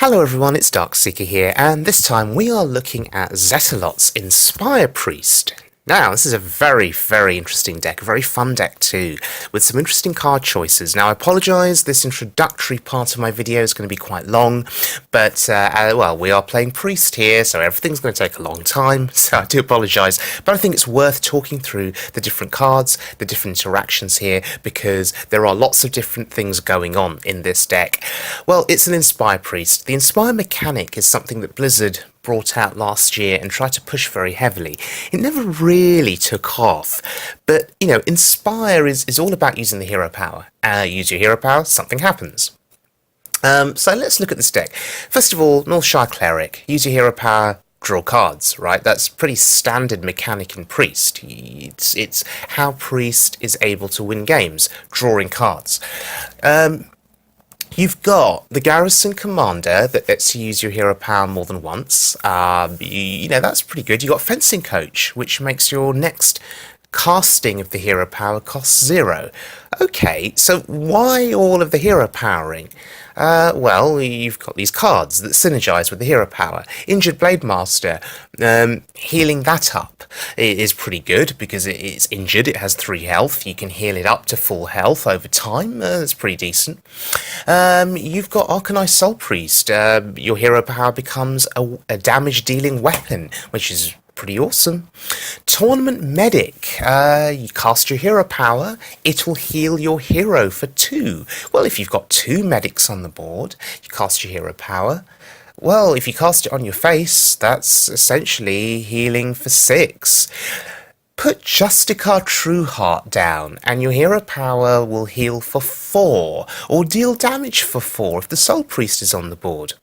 Hello everyone, it's Darkseeker here, and this time we are looking at Zetalot's Inspire Priest. Now, this is a very, very interesting deck, a very fun deck too, with some interesting card choices. Now, I apologise, this introductory part of my video is going to be quite long, but, well, we are playing Priest here, so everything's going to take a long time, so I do apologise, but I think it's worth talking through the different cards, the different interactions here, because there are lots of different things going on in this deck. Well, it's an Inspire Priest. The Inspire mechanic is something that Blizzard brought out last year and tried to push very heavily. It never really took off, but you know, Inspire is all about using the hero power. Use your hero power, something happens. So let's look at this deck. First of all, Northshire Cleric, use your hero power, draw cards, right? That's pretty standard mechanic in Priest. It's how Priest is able to win games, drawing cards. You've got the Garrison Commander that lets you use your hero power more than once. You know, that's pretty good. You've got Fencing Coach, which makes your next casting of the hero power cost 0. Okay, so why all of the hero powering? Well, you've got these cards that synergize with the hero power. Injured Blade Master, healing that up is pretty good because it's injured, it has 3 health, you can heal it up to full health over time, that's pretty decent. You've got Arcanine Soul Priest, your hero power becomes a damage dealing weapon, which is pretty awesome. Tournament Medic, you cast your hero power, it will heal your hero for 2. Well, if you've got 2 medics on the board, you cast your hero power. Well, if you cast it on your face, that's essentially healing for 6. Put Justicar Trueheart down, and your hero power will heal for 4, or deal damage for 4 if the Soul Priest is on the board.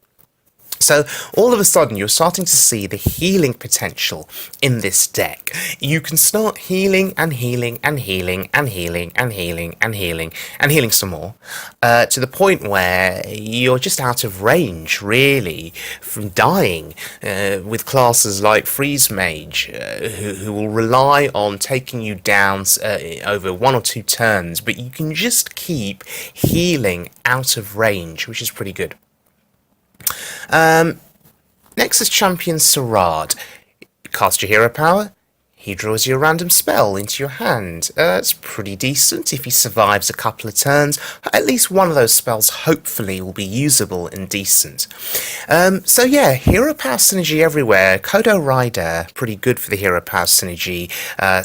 So all of a sudden you're starting to see the healing potential in this deck. You can start healing and healing and healing and healing and healing and healing and healing some more to the point where you're just out of range really from dying with classes like Freeze Mage who will rely on taking you down over 1 or 2 turns, but you can just keep healing out of range, which is pretty good. Next is Champion Sarad. Cast your hero power, he draws you a random spell into your hand. It's pretty decent if he survives a couple of turns. At least one of those spells hopefully will be usable and decent. So yeah, hero power synergy everywhere. Kodo Rider, pretty good for the hero power synergy.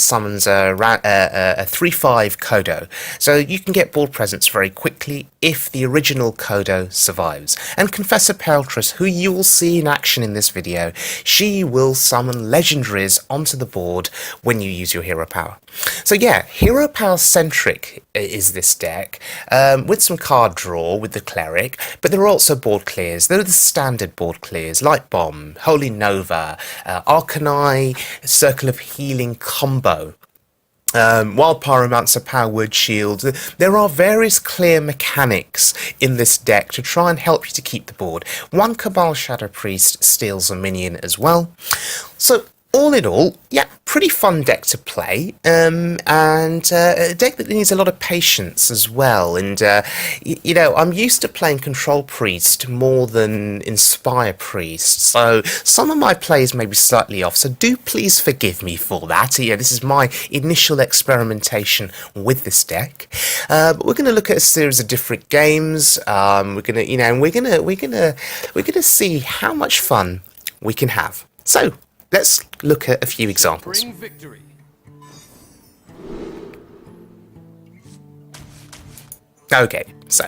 Summons a 3/5 Kodo. So you can get board presence very quickly if the original Kodo survives. And Confessor Paletress, who you will see in action in this video, she will summon legendaries onto the board when you use your hero power. So yeah, hero power centric is this deck, with some card draw with the cleric, but there are also board clears. There are the standard board clears, Light Bomb, Holy Nova, Arcanine, Circle of Healing combo. Wild Pyromancer, Power Word Shield. There are various clear mechanics in this deck to try and help you to keep the board. One Cabal Shadow Priest steals a minion as well. So all in all, yeah, pretty fun deck to play, and a deck that needs a lot of patience as well. And you know, I'm used to playing Control Priest more than Inspire Priest, so some of my plays may be slightly off. So do please forgive me for that. Yeah, this is my initial experimentation with this deck. But we're going to look at a series of different games. We're gonna, you know, and we're gonna see how much fun we can have. So let's look at a few examples. Okay, so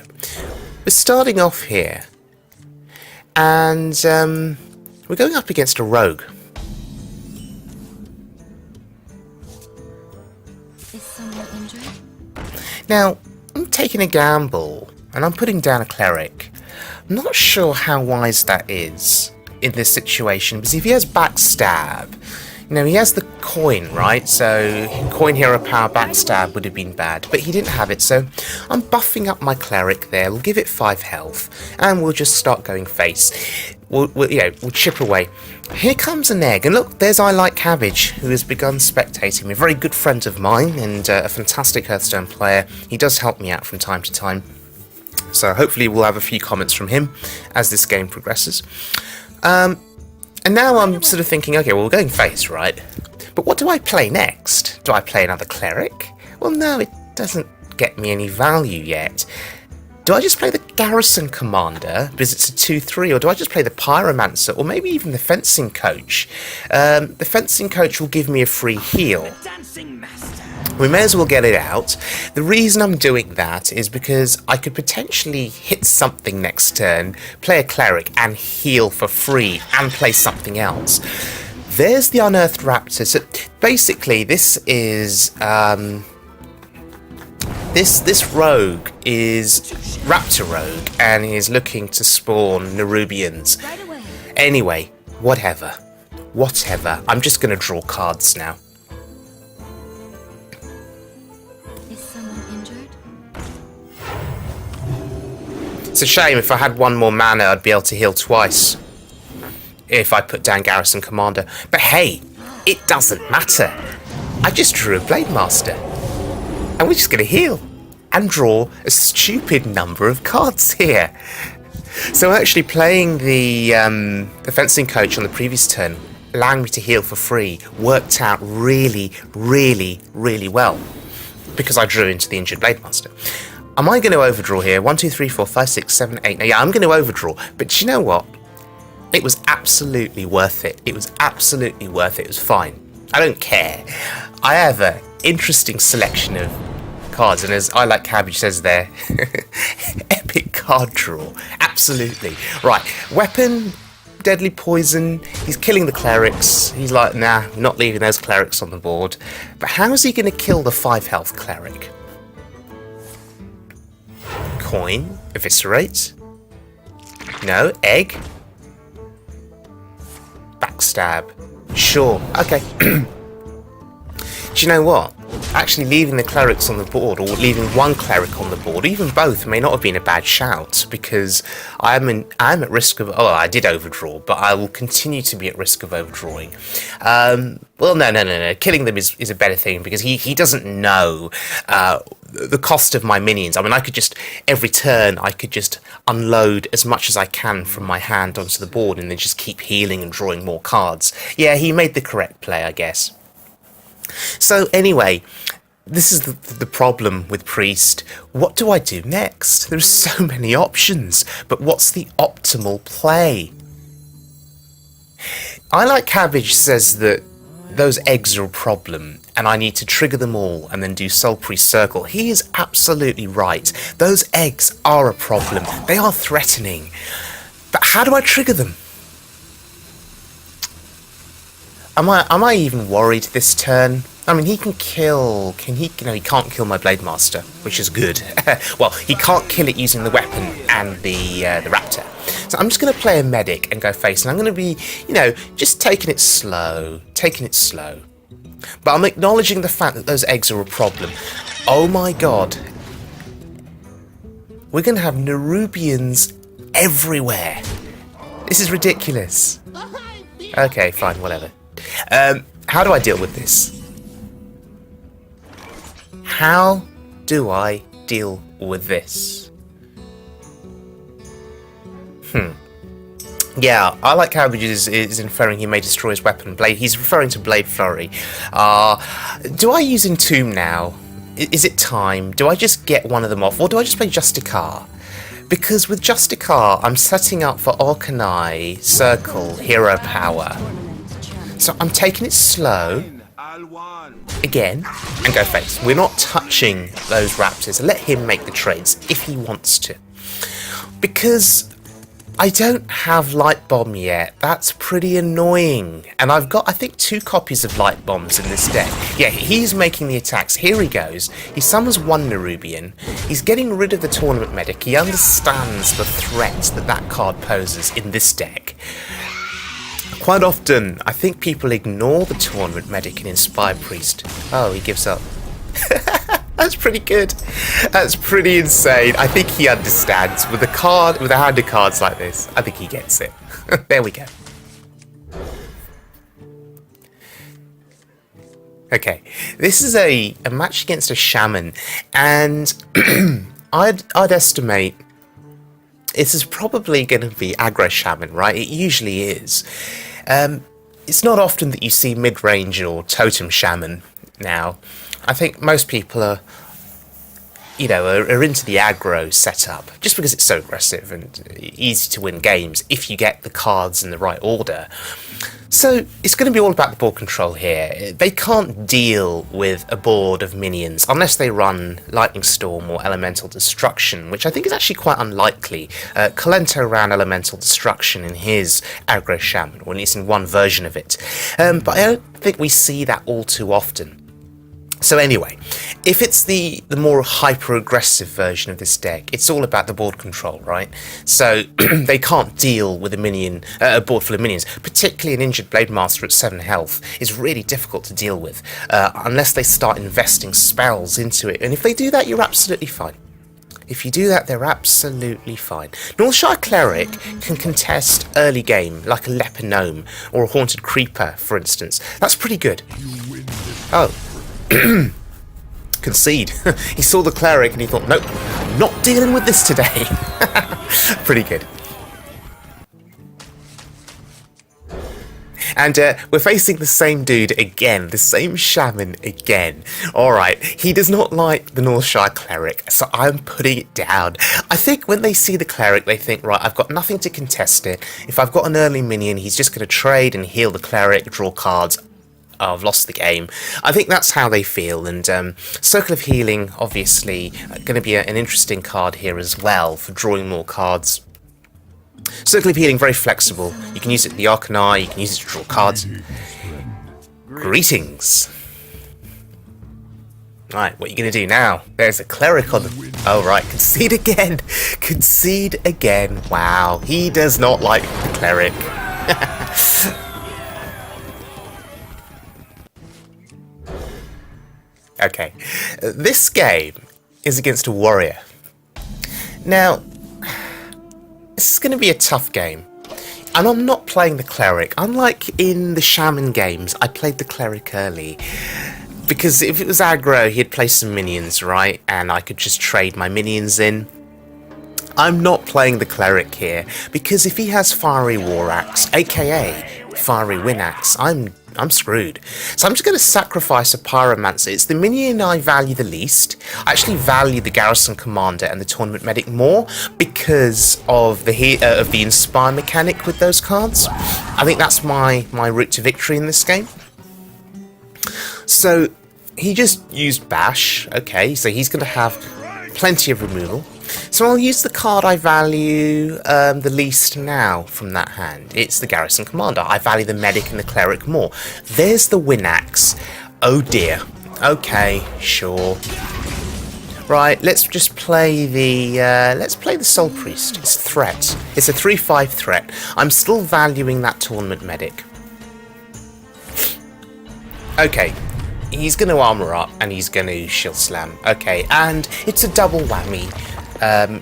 we're starting off here, and we're going up against a rogue. Is someone injured? Now, I'm taking a gamble, and I'm putting down a cleric. I'm not sure how wise that is in this situation, because if he has backstab, you know, he has the coin, right? So coin hero power backstab would have been bad, but he didn't have it, so I'm buffing up my cleric there. We'll give it 5 health, and we'll just start going face. We'll chip away. Here comes an egg, and look, there's I Like Cabbage, who has begun spectating me. A very good friend of mine, and a fantastic Hearthstone player. He does help me out from time to time. So hopefully we'll have a few comments from him as this game progresses. And now I'm sort of thinking, okay, well, we're going face, right? But what do I play next? Do I play another cleric? Well, no, it doesn't get me any value yet. Do I just play the garrison commander because it's a 2/3, or do I just play the pyromancer, or maybe even the fencing coach? The fencing coach will give me a free heal. We may as well get it out. The reason I'm doing that is because I could potentially hit something next turn, play a cleric and heal for free, and play something else. There's the Unearthed Raptor. So basically this is this rogue is Raptor Rogue and is looking to spawn Nerubians. Right away. Anyway, whatever. I'm just going to draw cards now. Is someone injured? It's a shame. If I had one more mana, I'd be able to heal twice if I put down Garrison Commander. But hey, it doesn't matter. I just drew a Blade Master. And we're just going to heal and draw a stupid number of cards here. So actually playing the fencing coach on the previous turn, allowing me to heal for free, worked out really, really, really well. Because I drew into the injured Blade Master. Am I going to overdraw here? 1, 2, 3, 4, 5, 6, 7, 8. Now, yeah, I'm going to overdraw. But do you know what? It was absolutely worth it. It was absolutely worth it. It was fine. I don't care. I have an interesting selection of cards, and as I Like Cabbage says there, epic card draw. Absolutely. Right, weapon, deadly poison. He's killing the clerics. He's like, nah, I'm not leaving those clerics on the board. But how is he going to kill the 5 health cleric? Coin, eviscerate. No, egg. Backstab. Sure, okay. Do you know what? Actually leaving the clerics on the board, or leaving one cleric on the board, even both, may not have been a bad shout, because I am at risk of... Oh, I did overdraw, but I will continue to be at risk of overdrawing. Well, no. Killing them is a better thing, because he doesn't know the cost of my minions. I mean, I could just... Every turn, I could just unload as much as I can from my hand onto the board, and then just keep healing and drawing more cards. Yeah, he made the correct play, I guess. So anyway, this is the problem with Priest. What do I do next? There's so many options, but what's the optimal play? I Like Cabbage says that those eggs are a problem, and I need to trigger them all and then do Soul Priest Circle. He is absolutely right. Those eggs are a problem. They are threatening. But how do I trigger them? Am I even worried this turn? I mean, he can kill... he can't kill my Blade Master, which is good. Well, he can't kill it using the weapon and the Raptor. So I'm just going to play a medic and go face, and I'm going to be, just taking it slow. But I'm acknowledging the fact that those eggs are a problem. Oh my god. We're going to have Nerubians everywhere. This is ridiculous. Okay, fine, whatever. How do I deal with this? How do I deal with this? Yeah, I Like Cabbage is inferring he may destroy his weapon. He's referring to Blade Flurry. Do I use Entomb now? Is it time? Do I just get one of them off? Or do I just play Justicar? Because with Justicar, I'm setting up for Orkanai, Circle, Hero Power. So I'm taking it slow, again, and go face. We're not touching those Raptors. Let him make the trades if he wants to. Because I don't have Light Bomb yet. That's pretty annoying. And I've got, I think, 2 copies of Light Bombs in this deck. Yeah, he's making the attacks. Here he goes. He summons 1 Nerubian. He's getting rid of the Tournament Medic. He understands the threat that card poses in this deck. Quite often, I think people ignore the Tournament Medic in Inspire Priest. Oh, he gives up. That's pretty good. That's pretty insane. I think he understands. With a hand of cards like this, I think he gets it. There we go. Okay, this is a match against a Shaman, and I'd estimate this is probably going to be aggro shaman, right? It usually is. It's not often that you see mid-range or totem shaman now. I think most people are, are into the aggro setup just because it's so aggressive and easy to win games if you get the cards in the right order. So it's going to be all about the board control here. They can't deal with a board of minions unless they run Lightning Storm or Elemental Destruction, which I think is actually quite unlikely. Colento ran Elemental Destruction in his aggro shaman, or at least in one version of it. But I don't think we see that all too often. So anyway, if it's the more hyper-aggressive version of this deck, it's all about the board control, right? So they can't deal with a board full of minions. Particularly an injured Blade Master at 7 health is really difficult to deal with, unless they start investing spells into it. And if they do that, you're absolutely fine. If you do that, they're absolutely fine. Northshire Cleric can contest early game, like a Leper Gnome or a Haunted Creeper, for instance. That's pretty good. Oh. Concede. He saw the cleric and he thought, nope, I'm not dealing with this today. Pretty good. And we're facing the same dude again, the same shaman again. Alright, he does not like the Northshire Cleric, so I'm putting it down. I think when they see the Cleric, they think, right, I've got nothing to contest it. If I've got an early minion, he's just going to trade and heal the Cleric, draw cards. Oh, I've lost the game. I think that's how they feel, and Circle of Healing, obviously, going to be an interesting card here as well for drawing more cards. Circle of Healing, very flexible. You can use it in the Arcana, you can use it to draw cards. Greetings. Right, what are you going to do now? There's a Cleric on the... Oh, right, concede again. Concede again. Wow, he does not like the Cleric. Okay, this game is against a warrior. Now, this is going to be a tough game. And I'm not playing the Cleric. Unlike in the Shaman games, I played the Cleric early. Because if it was aggro, he'd play some minions, right? And I could just trade my minions in. I'm not playing the Cleric here, because if he has Fiery War Axe, aka Fiery Wind Axe, I'm screwed. So I'm just going to sacrifice a Pyromancer. It's the minion I value the least. I actually value the Garrison Commander and the Tournament Medic more because of the Inspire mechanic with those cards. I think that's my route to victory in this game. So he just used Bash. Okay, so he's going to have plenty of removal. So I'll use the card I value the least now from that hand. It's the Garrison Commander. I value the Medic and the Cleric more. There's the Winax. Oh dear. Okay, sure. Right, let's just play the Soul Priest. It's a threat. It's a 3/5 threat. I'm still valuing that Tournament Medic. Okay. He's going to armor up and he's going to shield slam. Okay, and it's a double whammy.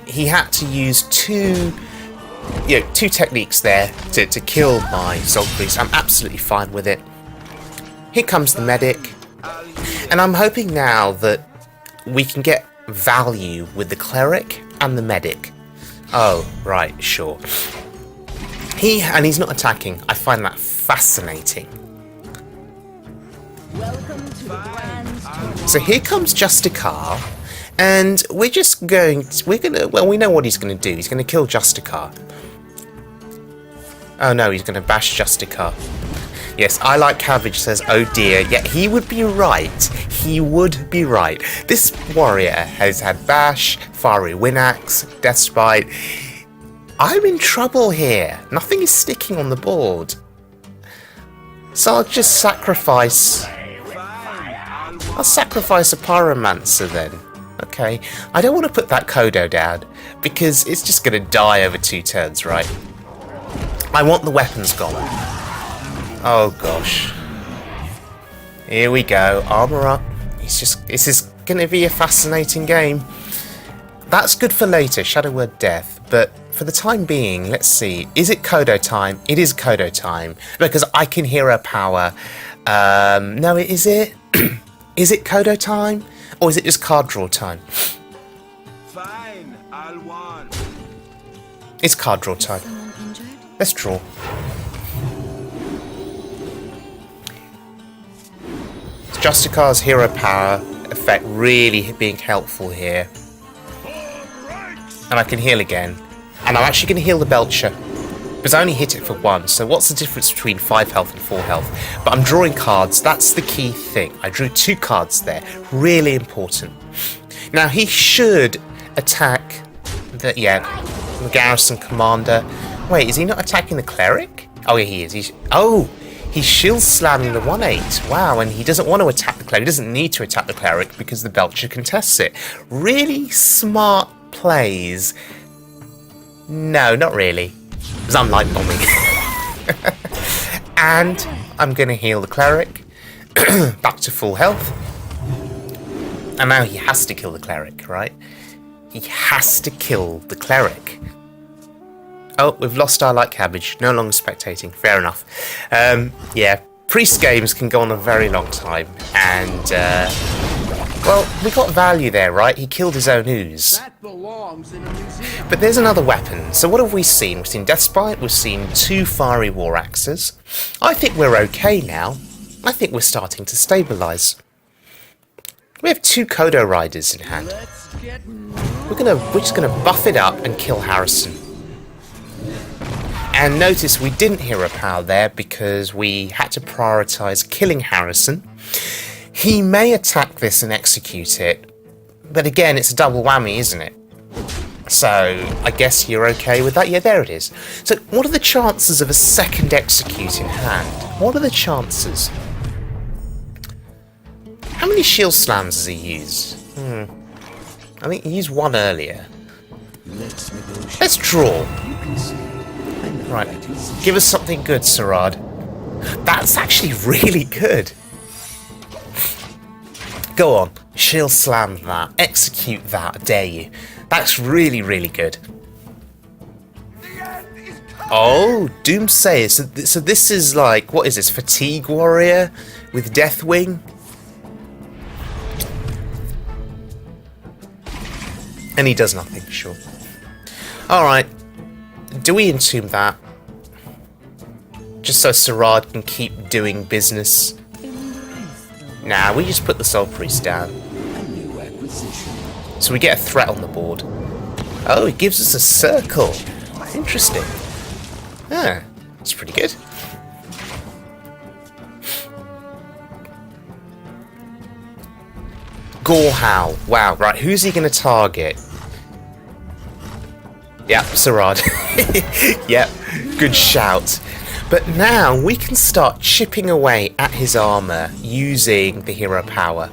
He had to use two techniques there to kill my Soul Priest. I'm absolutely fine with it. Here comes the Medic. And I'm hoping now that we can get value with the Cleric and the Medic. Oh, right, sure. He's not attacking. I find that fascinating. So here comes Justicar. And we know what he's going to do. He's going to kill Justicar. Oh no, he's going to bash Justicar. Yes, I Like Cabbage says, oh dear. Yeah, he would be right. He would be right. This warrior has had Bash, Fiery Winax, Deathspite. I'm in trouble here. Nothing is sticking on the board. So I'll just sacrifice... I'll sacrifice a Pyromancer then. Okay, I don't want to put that Kodo down, because it's just going to die over 2 turns, right? I want the weapons gone. Oh gosh. Here we go, armor up. This is going to be a fascinating game. That's good for later, Shadow Word Death, but for the time being, let's see. Is it Kodo time? It is Kodo time, because I can hero power. No, is it? Is it Kodo time? Or is it just card draw time? Fine, I'll want. It's card draw time. Someone injured? Let's draw. Justicar's hero power effect really being helpful here. And I can heal again. And I'm actually going to heal the Belcher. Because I only hit it for 1, so what's the difference between 5 health and 4 health? But I'm drawing cards, that's the key thing. I drew 2 cards there. Really important. Now he should attack the garrison commander. Wait, is he not attacking the cleric? Oh yeah, he is. He's shield slamming the 1/8. Wow, and he doesn't want to attack the cleric. He doesn't need to attack the cleric because the Belcher contests it. Really smart plays. No, not really. Because I'm light bombing. And I'm going to heal the cleric. Back to full health. And now he has to kill the cleric, right? He has to kill the cleric. Oh, we've lost our light cabbage. No longer spectating. Fair enough. Yeah, priest games can go on a very long time. And, well, we got value there, right? He killed his own ooze. That belongs in a museum. But there's another weapon. So what have we seen? We've seen Deathspite. We've seen 2 fiery war axes. I think we're okay now. I think we're starting to stabilise. We have 2 Kodo riders in hand. Let's get We're just gonna buff it up and kill Harrison. And notice we didn't hero power there because we had to prioritise killing Harrison. He may attack this and execute it, but again, it's a double whammy, isn't it? So, I guess you're okay with that? Yeah, there it is. So, what are the chances of a second execute in hand? What are the chances? How many shield slams has he used? I think he used 1 earlier. Let's draw. Right, give us something good, Sarad. That's actually really good. Go on, shield slam that, execute that, I dare you. That's really, really good. Oh, Doomsayer. So this is like, what is this, Fatigue Warrior with Deathwing? And he does nothing, sure. Alright. Do we entomb that? Just so Sarad can keep doing business? Nah, we just put the Soul Priest down. So we get a threat on the board. Oh, it gives us a circle. Interesting. Ah, that's pretty good. Gorehowl. Wow, right, who's he going to target? Yep, Sarad. Yep, good shout. But now we can start chipping away at his armour using the hero power.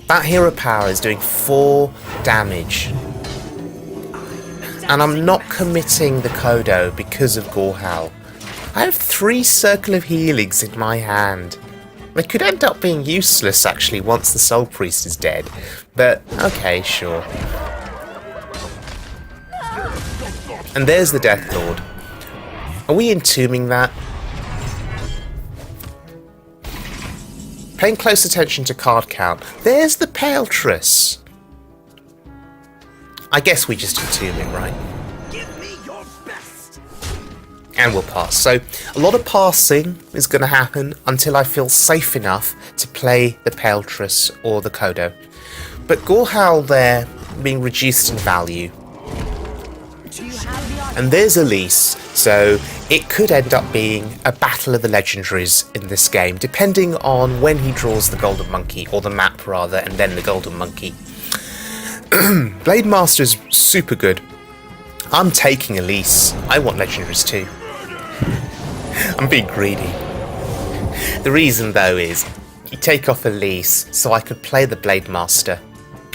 That hero power is doing 4 damage. And I'm not committing the Kodo because of Gorehowl. I have 3 Circle of Healings in my hand. They could end up being useless actually once the Soul Priest is dead. But, okay, sure. And there's the Death Lord. Are we entombing that? Paying close attention to card count. There's the Paletress. I guess we just entomb it, right? give me your best. And we'll pass. So, a lot of passing is going to happen until I feel safe enough to play the Paletress or the Kodo. But Gorehowl there being reduced in value. And there's Elise, so it could end up being a battle of the legendaries in this game, depending on when he draws the Golden Monkey, or the map rather, and then the Golden Monkey. Blade Master is super good. I'm taking Elise. I want legendaries too. I'm being greedy. The reason though is, you take off Elise, so I could play the Blade Master.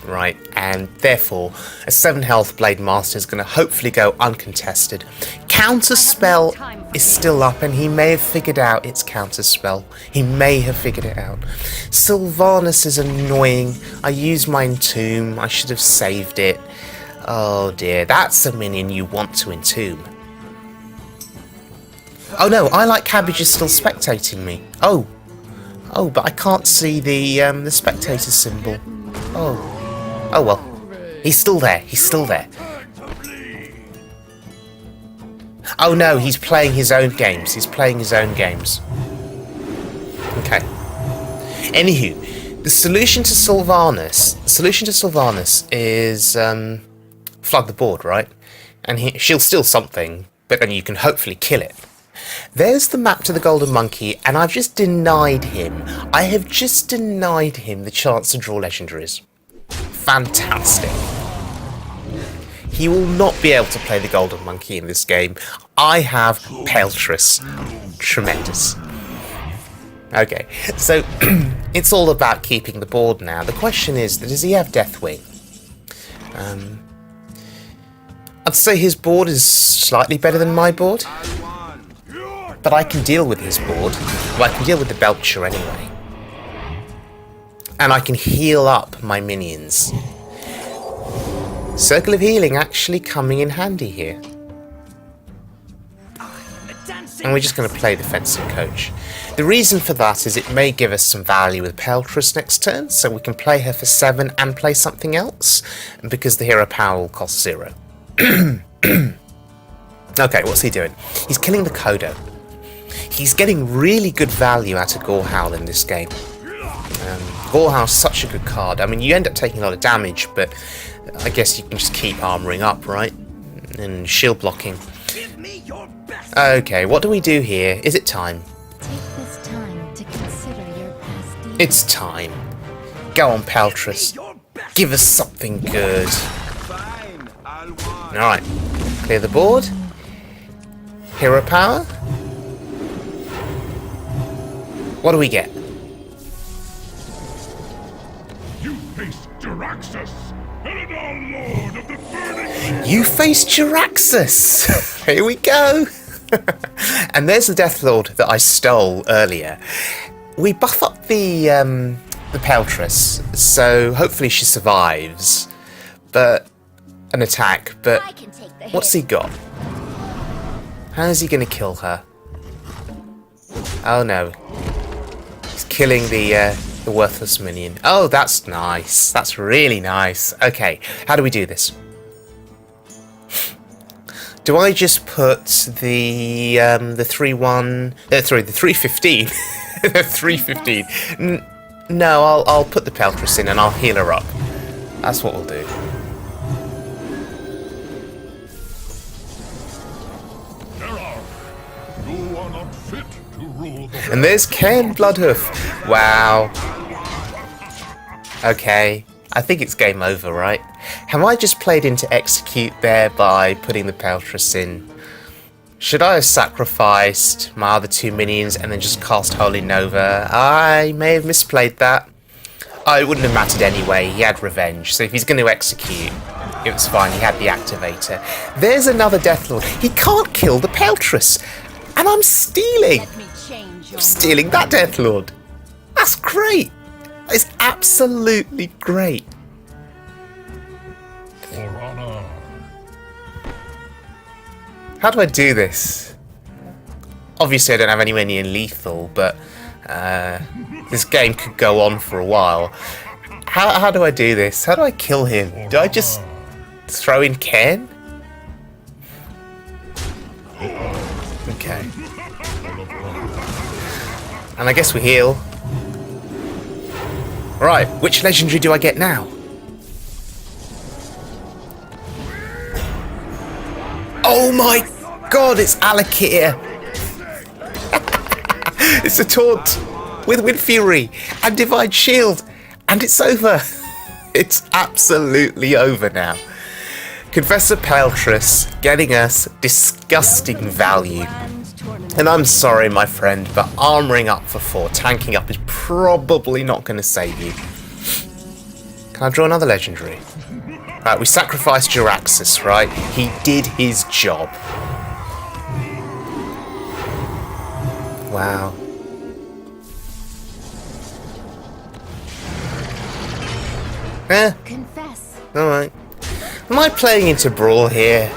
Right, and therefore a 7 health Blade Master is going to hopefully go uncontested. Counter spell is still up, and he may have figured out its counter spell. He may have figured it out. Sylvanas is annoying. I used my entomb. I should have saved it. Oh dear, that's a minion you want to entomb. Oh no, I like Cabbage is still spectating me. Oh, but I can't see the spectator symbol. Oh well. He's still there. He's still there. Oh no, he's playing his own games. He's playing his own games. Okay. Anywho, the solution to Sylvanas is flood the board, right? And she'll steal something, but then you can hopefully kill it. There's the map to the Golden Monkey, and I've just denied him. I have just denied him the chance to draw legendaries. Fantastic. He will not be able to play the Golden Monkey in this game. I have Paletress. Tremendous. Okay, so it's all about keeping the board now. The question is, does he have Deathwing? I'd say his board is slightly better than my board. But I can deal with his board. Well, I can deal with the Belcher anyway. And I can heal up my minions. Circle of Healing actually coming in handy here. And we're just going to play the Fencing Coach. The reason for that is it may give us some value with Paletress next turn, so we can play her for 7 and play something else, because the hero power will cost 0. Okay, what's he doing? He's killing the Kodo. He's getting really good value out of Gorehowl in this game. Gorehowl is such a good card. I mean, you end up taking a lot of damage, but I guess you can just keep armoring up, right? And shield blocking. Okay, what do we do here? Is it time? Take this time to consider your past deeds. It's time. Go on, Paletress. Give us something good. Alright. Clear the board. Hero power. What do we get? You face Jaraxxus, Eridal Lord of the Burning. You face Jaraxxus! Here we go! And there's the Death Lord that I stole earlier. We buff up the Paletress, so hopefully she survives. But an attack, but I can take the what's hit. he got? How is he going to kill her? Oh no. He's killing the worthless minion. Oh, that's nice. That's really nice. Okay, how do we do this? Do I just put the 3-1... sorry, the 3-15. The 3-15. No, I'll put the Paletress in and I'll heal her up. That's what we'll do. You are not fit to rule the And there's Ken Bloodhoof. Wow. Okay. I think it's game over, right? Have I just played into execute there by putting the Paletress in? Should I have sacrificed my other 2 minions and then just cast Holy Nova? I may have misplayed that. Oh, it wouldn't have mattered anyway. He had revenge. So if he's going to execute, it was fine. He had the activator. There's another Deathlord. He can't kill the Paletress. And I'm stealing. Let me change your I'm stealing that Deathlord. That's great. It's absolutely great. For honor. How do I do this? Obviously I don't have anywhere near lethal, but this game could go on for a while. How do I do this? How do I kill him? Do I just throw in Ken? Okay. And I guess we heal. Right, which legendary do I get now? Oh my god, it's Alakir! It's a taunt with Wind Fury and Divine Shield, and it's over. It's absolutely over now. Confessor Paletress getting us disgusting value. And I'm sorry, my friend, but armoring up for 4, tanking up is probably not going to save you. Can I draw another legendary? Right, we sacrificed Jaraxxus, right? He did his job. Wow. Confess. Alright. Am I playing into Brawl here?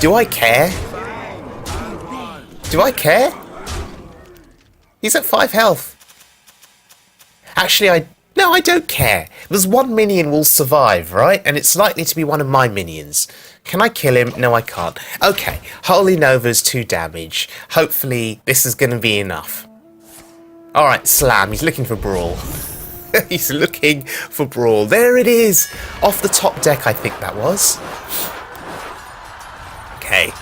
Do I care? Do I care? He's at 5 health. Actually, No, I don't care. There's one minion will survive, right? And it's likely to be one of my minions. Can I kill him? No, I can't. Okay, Holy Nova's 2 damage. Hopefully, this is going to be enough. Alright, Slam. He's looking for Brawl. He's looking for Brawl. There it is! Off the top deck, I think that was. Okay,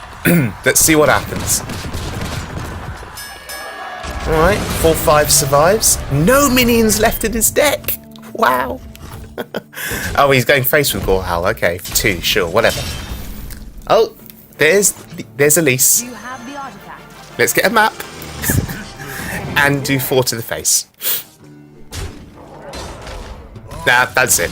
let's see what happens. Alright, 4-5 survives. No minions left in his deck! Wow! Oh, he's going face with Gorehowl. Okay, for 2, sure, whatever. Oh, there's Elise. You have the artifact. Let's get a map. And do 4 to the face. Nah, that's it.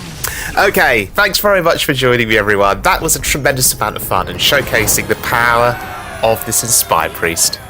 Okay, thanks very much for joining me, everyone. That was a tremendous amount of fun and showcasing the power of this Inspire Priest.